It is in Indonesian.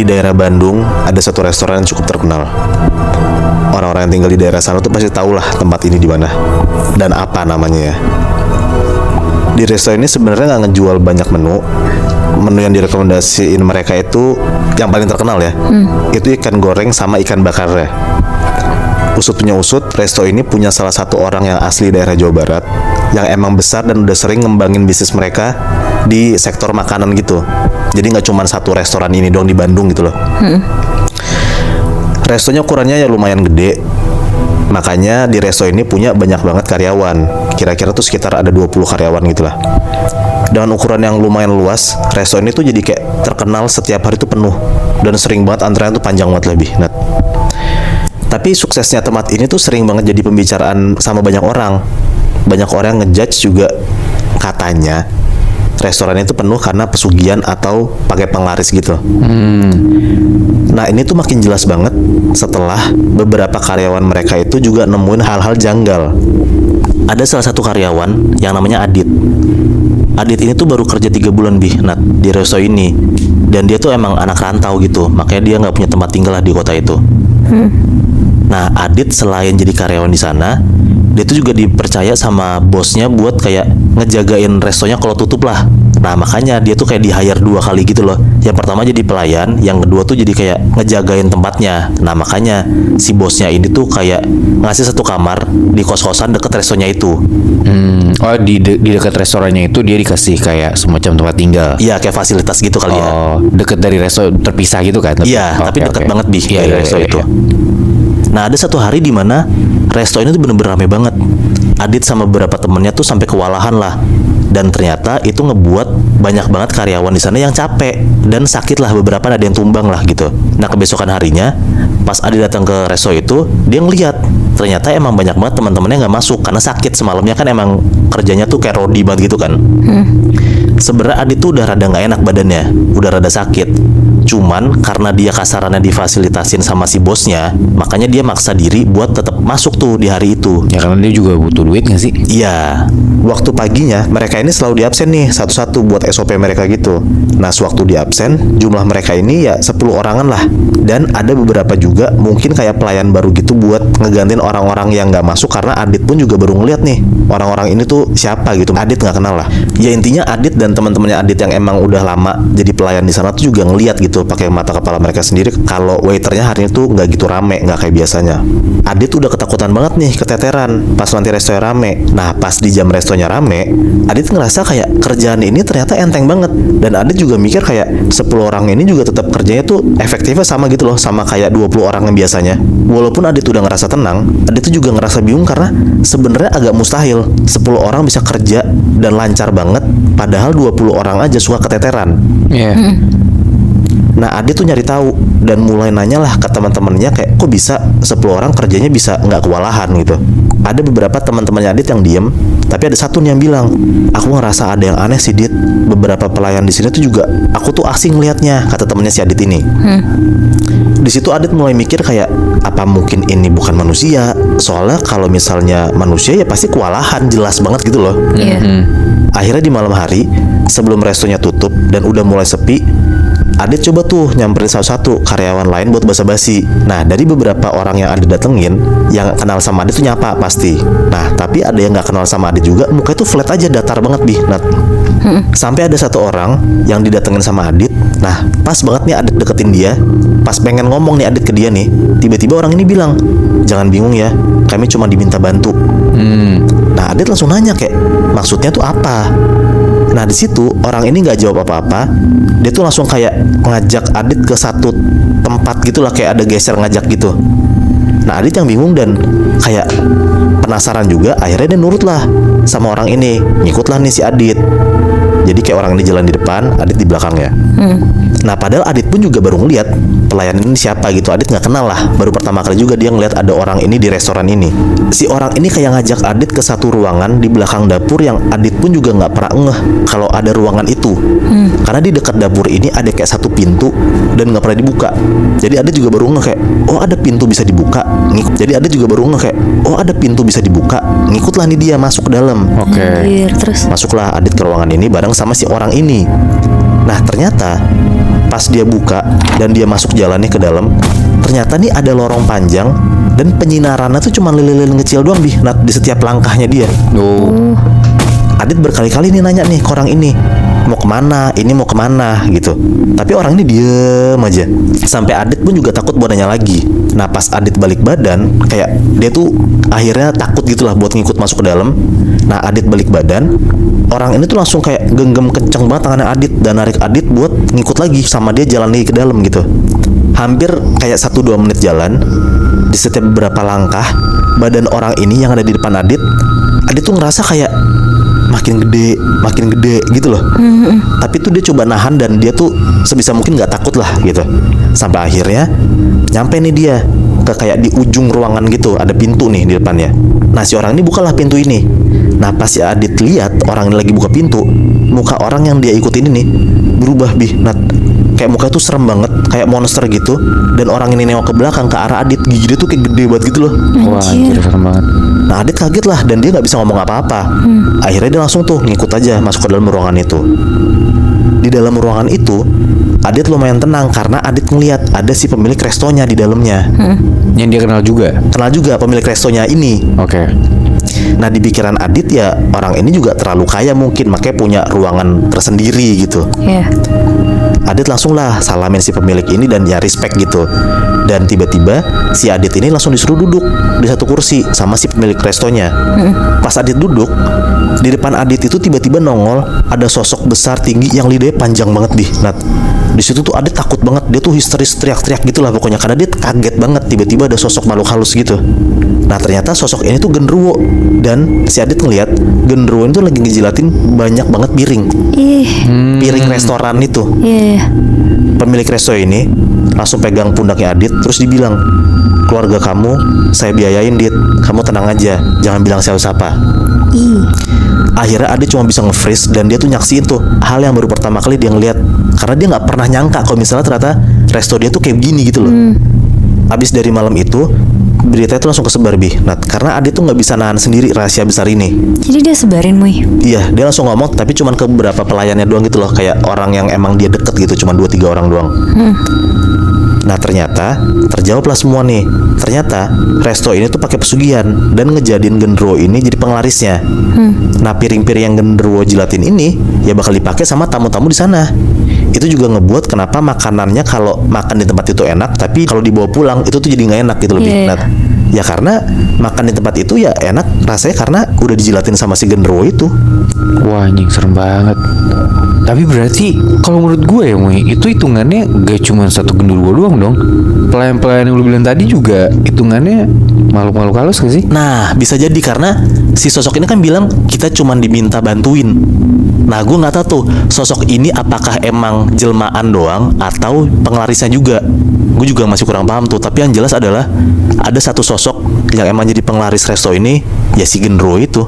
Di daerah Bandung ada satu restoran yang cukup terkenal. Orang-orang yang tinggal di daerah sana tuh pasti tahu lah tempat ini di mana dan apa namanya ya. Di resto ini sebenarnya nggak ngejual banyak menu. Menu yang direkomendasiin mereka itu yang paling terkenal ya, itu ikan goreng sama ikan bakarnya. Usut punya usut, resto ini punya salah satu orang yang asli daerah Jawa Barat yang emang besar dan udah sering ngembangin bisnis mereka di sektor makanan gitu. Jadi nggak cuma satu restoran ini doang di Bandung gitu loh. Restonya ukurannya ya lumayan gede. Makanya di resto ini punya banyak banget karyawan. Kira-kira tuh sekitar ada 20 karyawan gitu lah. Dengan ukuran yang lumayan luas, resto ini tuh jadi kayak terkenal setiap hari tuh penuh. Dan sering banget antrean tuh panjang banget lebih. Nah, tapi suksesnya tempat ini tuh sering banget jadi pembicaraan sama banyak orang. Banyak orang ngejudge juga katanya restoran itu penuh karena pesugihan atau pakai penglaris gitu. Nah ini tuh makin jelas banget setelah beberapa karyawan mereka itu juga nemuin hal-hal janggal. Ada salah satu karyawan yang namanya Adit. Adit ini tuh baru kerja 3 bulan di resto ini. Dan dia tuh emang anak rantau gitu. Makanya dia nggak punya tempat tinggal lah di kota itu. Nah Adit selain jadi karyawan di sana, dia tuh juga dipercaya sama bosnya buat kayak ngejagain restonya kalau tutup lah. Nah makanya dia tuh kayak di-hire 2 kali gitu loh. Yang pertama jadi pelayan, yang kedua tuh jadi kayak ngejagain tempatnya. Nah makanya si bosnya ini tuh kayak ngasih satu kamar di kos-kosan deket restonya itu. Oh di dekat restorannya itu dia dikasih kayak semacam tempat tinggal. Iya kayak fasilitas gitu kali ya. Oh deket dari resto, terpisah gitu kan? Iya tapi deket banget dari resto itu. Nah ada satu hari di mana resto ini tuh bener-bener rame banget. Adit sama beberapa temennya tuh sampai kewalahan lah. Dan ternyata itu ngebuat banyak banget karyawan di sana yang capek dan sakit lah, beberapa ada yang tumbang lah gitu. Nah kebesokan harinya pas Adit datang ke resto itu, dia ngeliat ternyata emang banyak banget teman-temannya nggak masuk karena sakit. Semalamnya kan emang kerjanya tuh kayak rodi banget gitu kan. Sebenarnya Adit tuh udah rada nggak enak badannya, udah rada sakit. Cuman karena dia kasarannya difasilitasin sama si bosnya, makanya dia maksa diri buat tetap masuk tuh di hari itu. Ya karena dia juga butuh duit nggak sih? Iya. Waktu paginya mereka ini selalu di absen nih satu-satu buat SOP mereka gitu. Nah sewaktu di absen jumlah mereka ini ya 10 orangan lah. Dan ada beberapa juga mungkin kayak pelayan baru gitu buat ngegantiin orang-orang yang nggak masuk, karena Adit pun juga baru ngeliat nih orang-orang ini tuh siapa gitu. Adit nggak kenal lah. Ya intinya Adit dan teman-temannya Adit yang emang udah lama jadi pelayan di sana tuh juga ngeliat gitu pakai mata kepala mereka sendiri kalau waiternya hari itu nggak gitu rame, nggak kayak biasanya. Adit udah ketakutan banget nih, keteteran pas nanti restonya rame. Nah pas di jam restonya rame, Adit ngerasa kayak kerjaan ini ternyata enteng banget. Dan Adit juga mikir kayak 10 orang ini juga tetap kerjanya tuh efektifnya sama gitu loh, sama kayak 20 orang yang biasanya. Walaupun Adit udah ngerasa tenang, Adit tuh juga ngerasa bingung karena sebenarnya agak mustahil 10 orang bisa kerja dan lancar banget, padahal 20 orang aja suka keteteran. Iya. Nah Adit tuh nyari tahu dan mulai nanya lah ke teman-temannya kayak kok bisa 10 orang kerjanya bisa nggak kewalahan gitu. Ada beberapa teman-temannya Adit yang diem, tapi ada satu nih yang bilang, aku ngerasa ada yang aneh sih Dit. Beberapa pelayan di sini tuh juga aku tuh asing liatnya, kata temennya si Adit ini. Di situ Adit mulai mikir kayak apa mungkin ini bukan manusia? Soalnya kalau misalnya manusia ya pasti kewalahan, jelas banget gitu loh. Akhirnya di malam hari sebelum restonya tutup dan udah mulai sepi, Adit coba tuh nyamperin satu-satu karyawan lain buat basa-basi. Nah dari beberapa orang yang Adit datengin, yang kenal sama Adit tuh nyapa pasti. Nah tapi ada yang nggak kenal sama Adit juga, mukanya tuh flat aja, datar banget Nat. Sampai ada satu orang yang didatengin sama Adit. Nah pas banget nih Adit deketin dia, pas pengen ngomong nih Adit ke dia nih, tiba-tiba orang ini bilang, jangan bingung ya, kami cuma diminta bantu. Nah Adit langsung nanya kayak maksudnya tuh apa. Nah di situ orang ini nggak jawab apa-apa. Dia tuh langsung kayak ngajak Adit ke satu tempat gitulah, kayak ada geser ngajak gitu. Nah Adit yang bingung dan kayak penasaran juga, akhirnya dia nurut lah sama orang ini, ngikutlah nih si Adit. Jadi kayak orang ini jalan di depan, Adit di belakangnya. Nah padahal Adit pun juga baru ngeliat pelayan ini siapa gitu. Adit nggak kenal lah, baru pertama kali juga dia ngeliat ada orang ini di restoran ini. Si orang ini kayak ngajak Adit ke satu ruangan di belakang dapur yang Adit pun juga nggak pernah ngeh kalau ada ruangan itu. Karena di dekat dapur ini ada kayak satu pintu dan nggak pernah dibuka. Jadi Adit juga baru ngeh kayak oh ada pintu bisa dibuka. Jadi Adit juga baru ngeh kayak oh ada pintu bisa dibuka. Ngikutlah nih dia masuk ke dalam. Oke. Terus Masuklah Adit ke ruangan ini bareng sama si orang ini. Nah ternyata pas dia buka dan dia masuk jalannya ke dalam, ternyata nih ada lorong panjang dan penyinarannya tuh cuma lilin-lilin kecil doang Bi, Nat, di setiap langkahnya dia. Oh. Adit berkali-kali nih nanya nih ke orang ini, mau kemana, ini mau kemana gitu. Tapi orang ini diem aja. Sampai Adit pun juga takut buat nanya lagi. Nah pas Adit balik badan, kayak dia tuh akhirnya takut gitulah buat ngikut masuk ke dalam. Nah Adit balik badan, orang ini tuh langsung kayak genggam kenceng banget tangannya Adit dan narik Adit buat ngikut lagi sama dia jalan lagi ke dalam gitu. Hampir kayak 1-2 menit jalan, di setiap beberapa langkah, badan orang ini yang ada di depan Adit tuh ngerasa kayak makin gede gitu loh. Tapi tuh dia coba nahan dan dia tuh sebisa mungkin nggak takut lah gitu. Sampai akhirnya nyampe nih dia ke kayak di ujung ruangan gitu, ada pintu nih di depannya. Nah si orang ini bukalah pintu ini. Nah pas si Adit lihat orang ini lagi buka pintu, muka orang yang dia ikutin ini berubah Bi, Nat. Kayak muka tuh serem banget, kayak monster gitu. Dan orang ini nengok ke belakang ke arah Adit, gigi dia tuh kayak gede banget gitu loh. Wah, anjir serem banget. Nah Adit kaget lah dan dia nggak bisa ngomong apa-apa. Akhirnya dia langsung tuh ngikut aja masuk ke dalam ruangan itu. Di dalam ruangan itu Adit lumayan tenang karena Adit ngeliat ada si pemilik restonya di dalamnya. Yang dia kenal juga. Kenal juga pemilik restonya ini. Oke. Nah di pikiran Adit ya orang ini juga terlalu kaya mungkin, makanya punya ruangan tersendiri gitu. Iya. Adit langsung lah salamin si pemilik ini dan ya respect gitu. Dan tiba-tiba si Adit ini langsung disuruh duduk di satu kursi sama si pemilik restonya. Pas Adit duduk, di depan Adit itu tiba-tiba nongol ada sosok besar tinggi yang lidahnya panjang banget Bi, Nat. Di situ tuh Adit takut banget, dia tuh histeris teriak-teriak gitulah pokoknya karena dia kaget banget tiba-tiba ada sosok makhluk halus gitu. Nah ternyata sosok ini tuh genderuwo dan si Adit ngeliat genderuwo itu lagi ngejilatin banyak banget piring. Ih. Piring restoran itu. Iya. Pemilik resto ini langsung pegang pundaknya Adit terus dibilang, keluarga kamu saya biayain Dit, kamu tenang aja, jangan bilang siapa-siapa. Ih. Akhirnya Adit cuma bisa nge-freeze dan dia tuh nyaksiin tuh hal yang baru pertama kali dia ngeliat, karena dia nggak pernah nyangka kalau misalnya ternyata resto dia tuh kayak gini gitu loh. Abis dari malam itu berita itu langsung kesebar Bi, Nat, karena Adit tuh nggak bisa nahan sendiri rahasia besar ini. Jadi dia sebarin, Muy. Iya, dia langsung ngomong tapi cuman ke beberapa pelayannya doang gitu loh, kayak orang yang emang dia deket gitu, cuman 2-3 orang doang. Nah ternyata terjawablah semua nih. Ternyata resto ini tuh pakai pesugihan dan ngejadiin genderuwo ini jadi penglarisnya. Nah piring-piring yang genderuwo jilatin ini ya bakal dipakai sama tamu-tamu di sana. Itu juga ngebuat kenapa makanannya kalau makan di tempat itu enak, tapi kalau dibawa pulang itu tuh jadi nggak enak gitu lebih. Iya. Ya karena makan di tempat itu ya enak rasanya karena udah dijilatin sama si genderuwo itu. Wah anjing serem banget. Tapi berarti kalau menurut gue ya Muy, itu hitungannya gak cuma satu genderuwo doang dong. Pelayan-pelayan yang lu bilang tadi juga hitungannya makhluk-makhluk halus gak sih? Nah bisa jadi karena si sosok ini kan bilang kita cuman diminta bantuin. Nah gue nggak tahu tuh sosok ini apakah emang jelmaan doang atau penglarisnya juga. Gue juga masih kurang paham tuh. Tapi yang jelas adalah ada satu sosok yang emang jadi penglaris resto ini, ya si genderuwo itu.